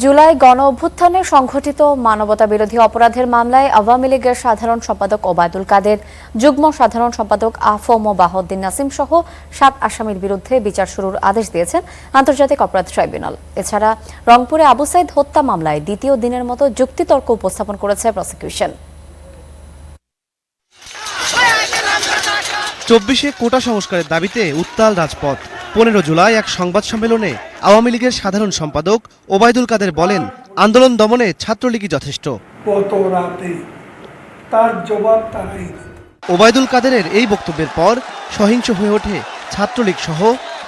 জুলাই গণ অভ্যুত্থানে সংঘটিত মানবতাবিরোধী অপরাধের মামলায় আওয়ামী লীগের সাধারণ সম্পাদক ওবায়দুল কাদের, যুগ্ম সাধারণ সম্পাদক আফম বাহাউদ্দিন নাসিম সহ ৭ আসামির বিরুদ্ধে বিচার শুরুর আদেশ দিয়েছেন আন্তর্জাতিক অপরাধ ট্রাইব্যুনাল। এছাড়া রংপুরে আবু সাইদ হত্যা মামলায় দ্বিতীয় দিনের মতো যুক্তিতর্ক উপস্থাপন করেছে প্রসিকিউশন। ২৪-এ কোটা সংস্কারের দাবিতে উত্তাল রাজপথ। ১৫ জুলাই এক সংবাদ সম্মেলনে আওয়ামী লীগের সাধারণ সম্পাদক ওবায়দুল কাদের বলেন, আন্দোলন দমনে ছাত্রলীগই যথেষ্ট। কত রাতে তার জবাব তারাই। ওবায়দুল কাদেরের এই বক্তব্যের পর সহিংস হয়ে ওঠে ছাত্রলীগ সহ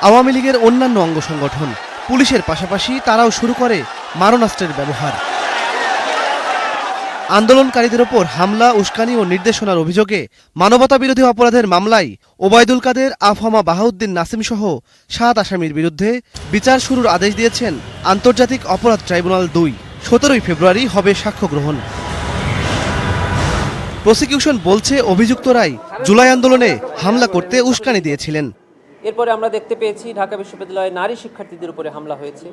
আওয়ামী লীগের অন্যান্য অঙ্গ সংগঠন। পুলিশের পাশাপাশি তারাও শুরু করে মারণাস্ত্রের ব্যবহার। আন্দোলনকারীদের ওপর হামলা, উস্কানি ও নির্দেশনার অভিযোগে মানবতাবিরোধী অপরাধের মামলায় ওবায়দুল কাদের, আফহামা বাহাউদ্দিন নাসিম সহ ৭ আসামির বিরুদ্ধে বিচার শুরুর আদেশ দিয়েছেন আন্তর্জাতিক অপরাধ ট্রাইব্যুনাল ২। ১৭ ফেব্রুয়ারি হবে সাক্ষ্য গ্রহণ। প্রসিকিউশন বলছে, অভিযুক্তরাই জুলাই আন্দোলনে হামলা করতে উস্কানি দিয়েছিলেন। এরপরে আমরা দেখতে পেয়েছি ঢাকা বিশ্ববিদ্যালয়ে নারী শিক্ষার্থীদের উপরে হামলা হয়েছে,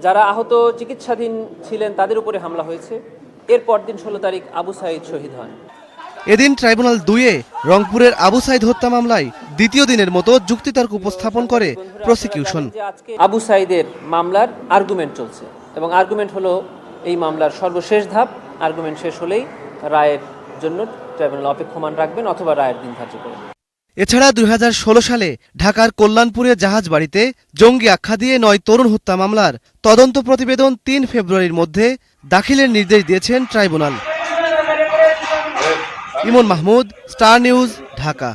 যারা আহত চিকিৎসাধীন ছিলেন তাদের উপরে হামলা হয়েছে। এরপর দিন ১৬ তারিখ আবু সাইদ শহীদ হন। এদিন ট্রাইব্যুনাল ২-এ রংপুরের আবু সাইদ হত্যা মামলায় দ্বিতীয় দিনের মতো যুক্তিতর্ক উপস্থাপন করে প্রসিকিউশন। আবু সাইদের মামলার আর্গুমেন্ট চলছে এবং আর্গুমেন্ট হলো এই মামলার সর্বশেষ ধাপ। আর্গুমেন্ট শেষ হলেই রায়ের জন্য ট্রাইব্যুনাল অপেক্ষমান রাখবেন অথবা রায়ের দিন ধার্য করবেন। এছাড়া ২০১৬ সালে ঢাকার কল্যাণপুরে জাহাজ বাড়িতে জঙ্গি আখ্যা দিয়ে ৯ তরুণ হত্যা মামলার তদন্ত প্রতিবেদন ৩ ফেব্রুয়ারির মধ্যে দাখিলের নির্দেশ দিয়েছেন ট্রাইব্যুনাল। ইমন মাহমুদ, স্টার নিউজ, ঢাকা।